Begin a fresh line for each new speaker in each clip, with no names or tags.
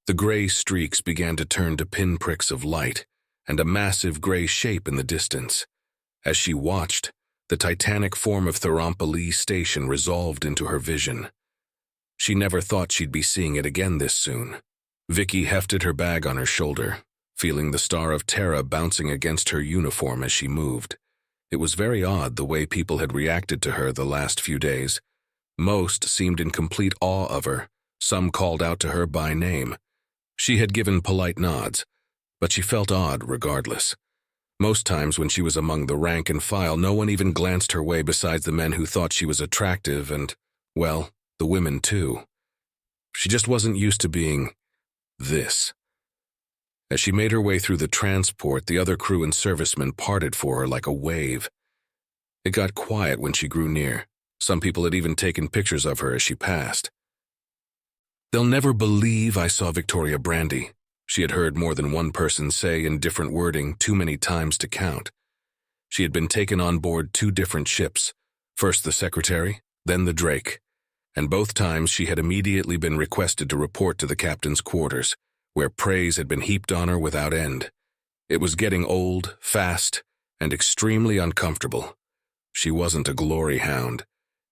The gray streaks began to turn to pinpricks of light, and a massive gray shape in the distance. As she watched, the titanic form of Therampali Station resolved into her vision. She never thought she'd be seeing it again this soon. Vicky hefted her bag on her shoulder, feeling the star of Terra bouncing against her uniform as she moved. It was very odd the way people had reacted to her the last few days. Most seemed in complete awe of her. Some called out to her by name. She had given polite nods, but she felt odd regardless. Most times when she was among the rank and file, no one even glanced her way besides the men who thought she was attractive and, well, the women too. She just wasn't used to being this. As she made her way through the transport, the other crew and servicemen parted for her like a wave. It got quiet when she grew near. Some people had even taken pictures of her as she passed. "They'll never believe I saw Victoria Brandy," she had heard more than one person say in different wording too many times to count. She had been taken on board 2 different ships, first the Secretary, then the Drake, and both times she had immediately been requested to report to the captain's quarters, where praise had been heaped on her without end. It was getting old, fast, and extremely uncomfortable. She wasn't a glory hound.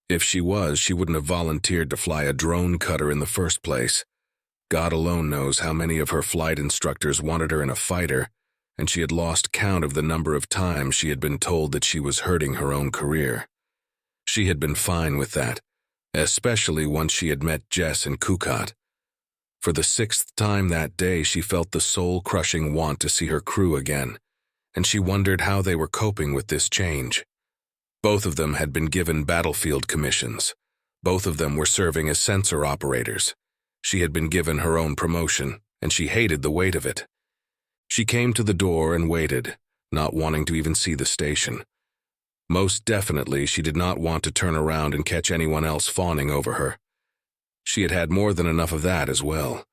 If she was, she wouldn't have volunteered to fly a drone cutter in the first place. God alone knows how many of her flight instructors wanted her in a fighter, and she had lost count of the number of times she had been told that she was hurting her own career. She had been fine with that, especially once she had met Jess and Kukat. For the 6th time that day, she felt the soul-crushing want to see her crew again, and she wondered how they were coping with this change. Both of them had been given battlefield commissions. Both of them were serving as sensor operators. She had been given her own promotion, and she hated the weight of it. She came to the door and waited, not wanting to even see the station. Most definitely, she did not want to turn around and catch anyone else fawning over her. She had had more than enough of that as well.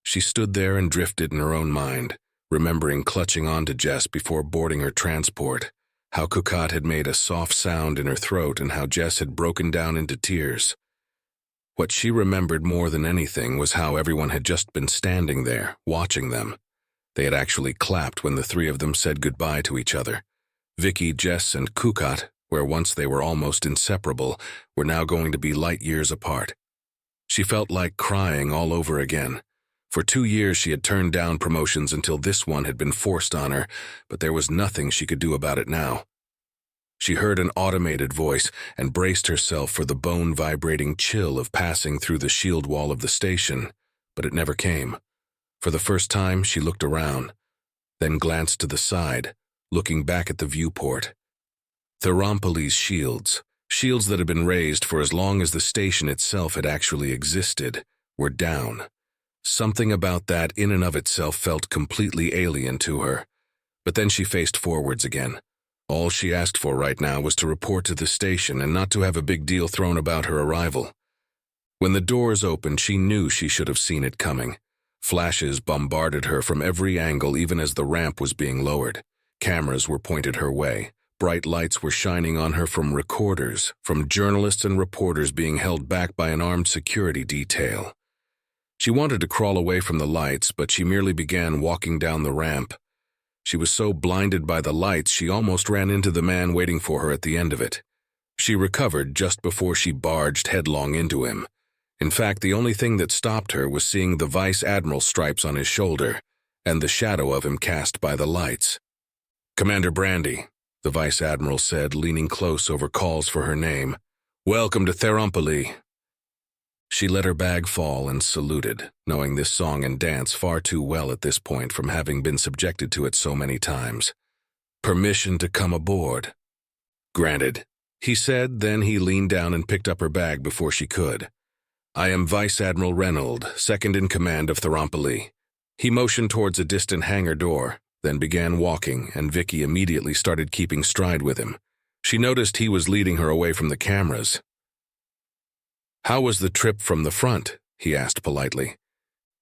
She stood there and drifted in her own mind, remembering clutching on to Jess before boarding her transport, how Kukat had made a soft sound in her throat and how Jess had broken down into tears. What she remembered more than anything was how everyone had just been standing there, watching them. They had actually clapped when the 3 of them said goodbye to each other. Vicky, Jess, and Kukat, where once they were almost inseparable, were now going to be light years apart. She felt like crying all over again. For 2 years she had turned down promotions until this one had been forced on her, but there was nothing she could do about it now. She heard an automated voice and braced herself for the bone-vibrating chill of passing through the shield wall of the station, but it never came. For the first time, she looked around, then glanced to the side, looking back at the viewport. Therampali's shields that had been raised for as long as the station itself had actually existed, were down. Something about that in and of itself felt completely alien to her. But then she faced forwards again. All she asked for right now was to report to the station and not to have a big deal thrown about her arrival. When the doors opened, she knew she should have seen it coming. Flashes bombarded her from every angle even as the ramp was being lowered. Cameras were pointed her way. Bright lights were shining on her from recorders, from journalists and reporters being held back by an armed security detail. She wanted to crawl away from the lights, but she merely began walking down the ramp. She was so blinded by the lights she almost ran into the man waiting for her at the end of it. She recovered just before she barged headlong into him. In fact, the only thing that stopped her was seeing the Vice Admiral stripes on his shoulder and the shadow of him cast by the lights. "Commander Brandy," the Vice Admiral said, leaning close over calls for her name. "Welcome to Therampali." She let her bag fall and saluted, knowing this song and dance far too well at this point from having been subjected to it so many times. "Permission to come aboard." "Granted," he said, then he leaned down and picked up her bag before she could. "I am Vice Admiral Reynolds, second in command of Therampali." He motioned towards a distant hangar door, then began walking, and Vicky immediately started keeping stride with him. She noticed he was leading her away from the cameras. "How was the trip from the front?" he asked politely.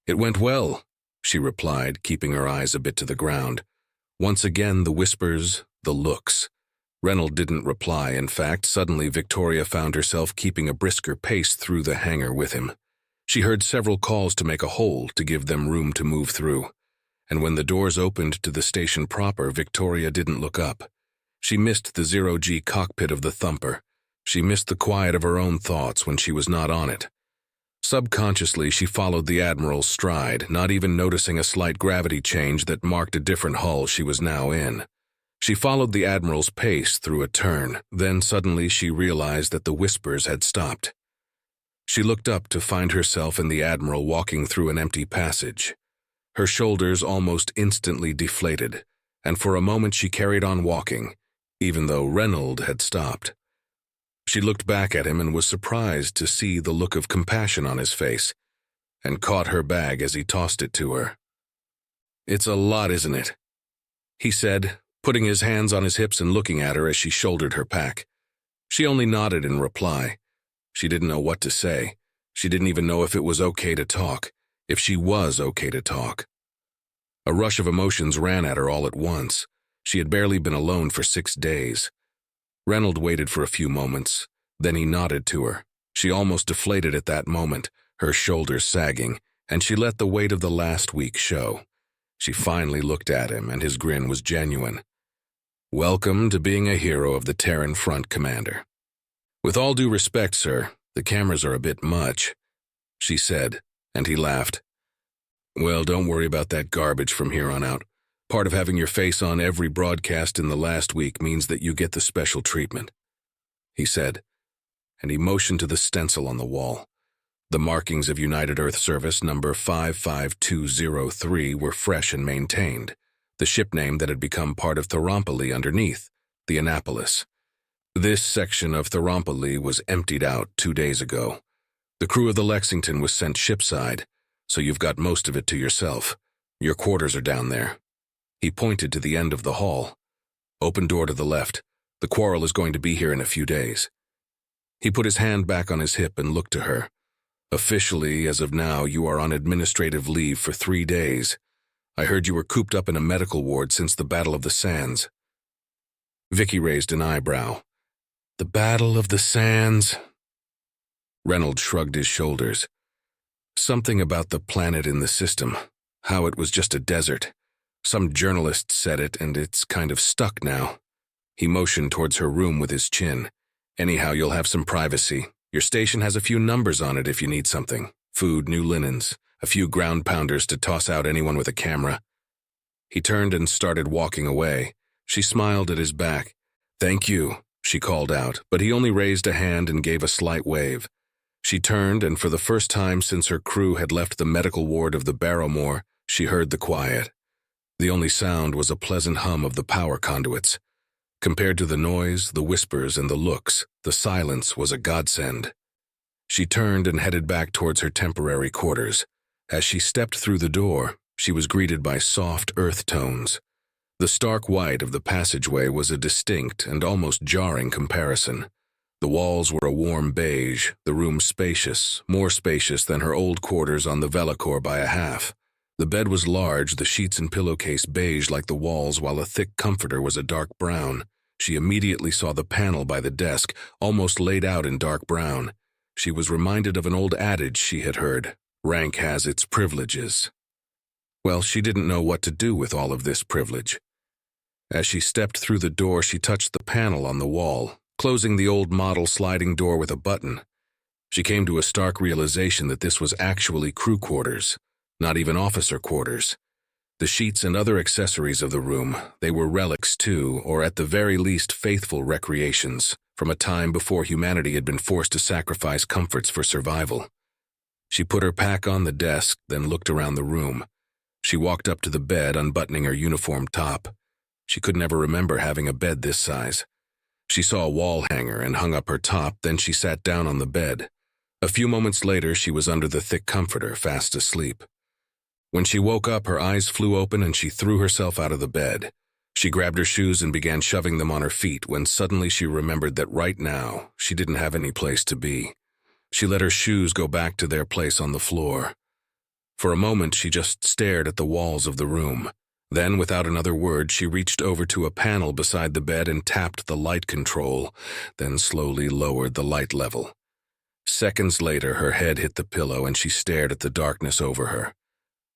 "It went well," she replied, keeping her eyes a bit to the ground. Once again the whispers, the looks. Reynolds didn't reply. In fact, suddenly Victoria found herself keeping a brisker pace through the hangar with him. She heard several calls to make a hole to give them room to move through, and when the doors opened to the station proper, Victoria didn't look up. She missed the zero-G cockpit of the Thumper. She missed the quiet of her own thoughts when she was not on it. Subconsciously, she followed the Admiral's stride, not even noticing a slight gravity change that marked a different hull she was now in. She followed the Admiral's pace through a turn, then suddenly she realized that the whispers had stopped. She looked up to find herself and the Admiral walking through an empty passage. Her shoulders almost instantly deflated, and for a moment she carried on walking, even though Reynolds had stopped. She looked back at him and was surprised to see the look of compassion on his face, and caught her bag as he tossed it to her. "It's a lot, isn't it?" he said, putting his hands on his hips and looking at her as she shouldered her pack. She only nodded in reply. She didn't know what to say. She didn't even know if it was okay to talk, if she was okay to talk. A rush of emotions ran at her all at once. She had barely been alone for 6 days. Reynolds waited for a few moments, then he nodded to her. She almost deflated at that moment, her shoulders sagging, and she let the weight of the last week show. She finally looked at him, and his grin was genuine. "Welcome to being a hero of the Terran Front, Commander." "With all due respect, sir, the cameras are a bit much," she said, and he laughed. "Well, don't worry about that garbage from here on out. Part of having your face on every broadcast in the last week means that you get the special treatment," he said, and he motioned to the stencil on the wall. The markings of United Earth Service number 55203 were fresh and maintained, the ship name that had become part of Therampali underneath, the Annapolis. This section of Therampali was emptied out 2 days ago. The crew of the Lexington was sent shipside, so you've got most of it to yourself. Your quarters are down there. He pointed to the end of the hall. "Open door to the left. The quarrel is going to be here in a few days." He put his hand back on his hip and looked to her. "Officially, as of now, you are on administrative leave for 3 days. I heard you were cooped up in a medical ward since the Battle of the Sands." Vicky raised an eyebrow. "The Battle of the Sands?" Reynolds shrugged his shoulders. "Something about the planet in the system, how it was just a desert. Some journalist said it, and it's kind of stuck now." He motioned towards her room with his chin. "Anyhow, you'll have some privacy. Your station has a few numbers on it if you need something. Food, new linens, a few ground pounders to toss out anyone with a camera." He turned and started walking away. She smiled at his back. "Thank you," she called out, but he only raised a hand and gave a slight wave. She turned, and for the first time since her crew had left the medical ward of the Barrowmore, she heard the quiet. The only sound was a pleasant hum of the power conduits. Compared to the noise, the whispers, and the looks, the silence was a godsend. She turned and headed back towards her temporary quarters. As she stepped through the door, she was greeted by soft earth tones. The stark white of the passageway was a distinct and almost jarring comparison. The walls were a warm beige, the room spacious, more spacious than her old quarters on the Velicor by a half. The bed was large, the sheets and pillowcase beige like the walls, while a thick comforter was a dark brown. She immediately saw the panel by the desk, almost laid out in dark brown. She was reminded of an old adage she had heard, "Rank has its privileges." Well, she didn't know what to do with all of this privilege. As she stepped through the door, she touched the panel on the wall, closing the old model sliding door with a button. She came to a stark realization that this was actually crew quarters, not even officer quarters. The sheets and other accessories of the room, they were relics too, or at the very least faithful recreations, from a time before humanity had been forced to sacrifice comforts for survival. She put her pack on the desk, then looked around the room. She walked up to the bed, unbuttoning her uniform top. She could never remember having a bed this size. She saw a wall hanger and hung up her top, then she sat down on the bed. A few moments later, she was under the thick comforter, fast asleep. When she woke up, her eyes flew open and she threw herself out of the bed. She grabbed her shoes and began shoving them on her feet when suddenly she remembered that right now, she didn't have any place to be. She let her shoes go back to their place on the floor. For a moment, she just stared at the walls of the room. Then, without another word, she reached over to a panel beside the bed and tapped the light control, then slowly lowered the light level. Seconds later, her head hit the pillow and she stared at the darkness over her.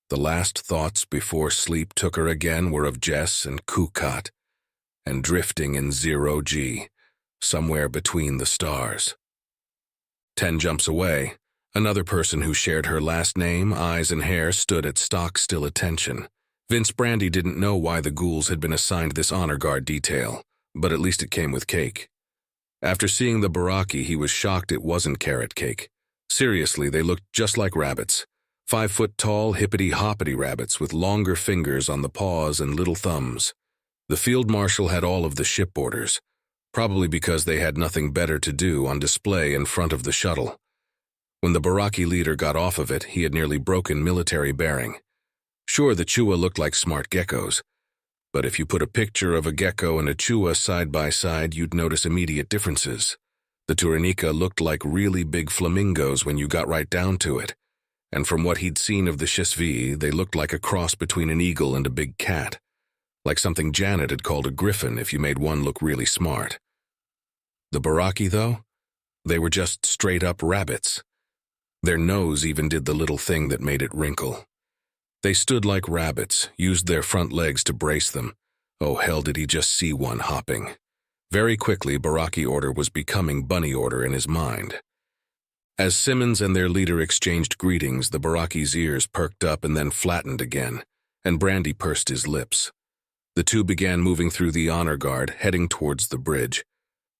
The last thoughts before sleep took her again were of Jess and Kukat, and drifting in 0G, somewhere between the stars. 10 jumps away, another person who shared her last name, eyes, and hair stood at stock-still attention. Vince Brandy didn't know why the ghouls had been assigned this honor guard detail, but at least it came with cake. After seeing the Baraki, he was shocked it wasn't carrot cake. Seriously, they looked just like rabbits. 5-foot-tall, hippity-hoppity rabbits with longer fingers on the paws and little thumbs. The field marshal had all of the ship orders, probably because they had nothing better to do, on display in front of the shuttle. When the Baraki leader got off of it, he had nearly broken military bearing. Sure, the Chua looked like smart geckos, but if you put a picture of a gecko and a Chua side by side, you'd notice immediate differences. The Turanika looked like really big flamingos when you got right down to it, and from what he'd seen of the HFY, they looked like a cross between an eagle and a big cat, like something Janet had called a griffin if you made one look really smart. The Baraki, though, they were just straight-up rabbits. Their nose even did the little thing that made it wrinkle. They stood like rabbits, used their front legs to brace them. Oh, hell, did he just see one hopping. Very quickly, Baraki order was becoming bunny order in his mind. As Simmons and their leader exchanged greetings, the Baraki's ears perked up and then flattened again, and Brandy pursed his lips. The two began moving through the honor guard, heading towards the bridge.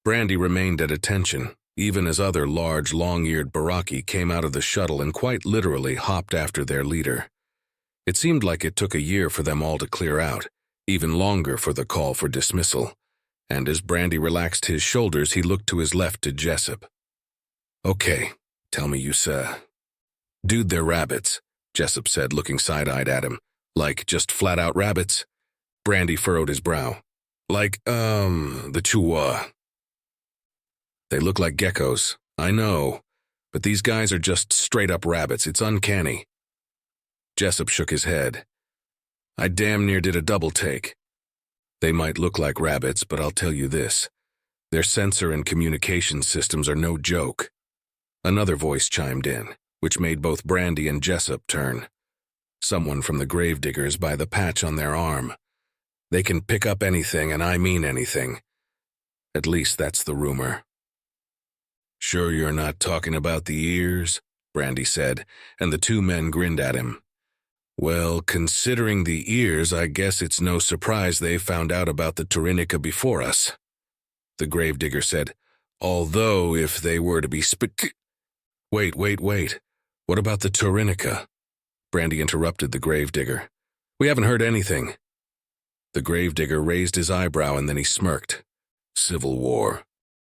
Brandy remained at attention, even as other large, long-eared Baraki came out of the shuttle and quite literally hopped after their leader. It seemed like it took a year for them all to clear out, even longer for the call for dismissal, and as Brandy relaxed his shoulders, he looked to his left to Jessup. "Okay, tell me you Dude, they're rabbits," Jessup said, looking side-eyed at him. "Like, just flat-out rabbits?" Brandy furrowed his brow. "Like, the Chua." "They look like geckos, I know, but these guys are just straight-up rabbits. It's uncanny." Jessup shook his head. "I damn near did a double take. They might look like rabbits, but I'll tell you this. Their sensor and communication systems are no joke." Another voice chimed in, which made both Brandy and Jessup turn. Someone from the Gravediggers by the patch on their arm. "They can pick up anything, and I mean anything. At least that's the rumor." "Sure you're not talking about the ears?" Brandy said, and the two men grinned at him. "Well, considering the ears, I guess it's no surprise they found out about the Turinica before us." The Gravedigger said, "Although if they were to be Wait. What about the Turinica?" Brandy interrupted the Gravedigger. "We haven't heard anything." The Gravedigger raised his eyebrow and then he smirked. "Civil War.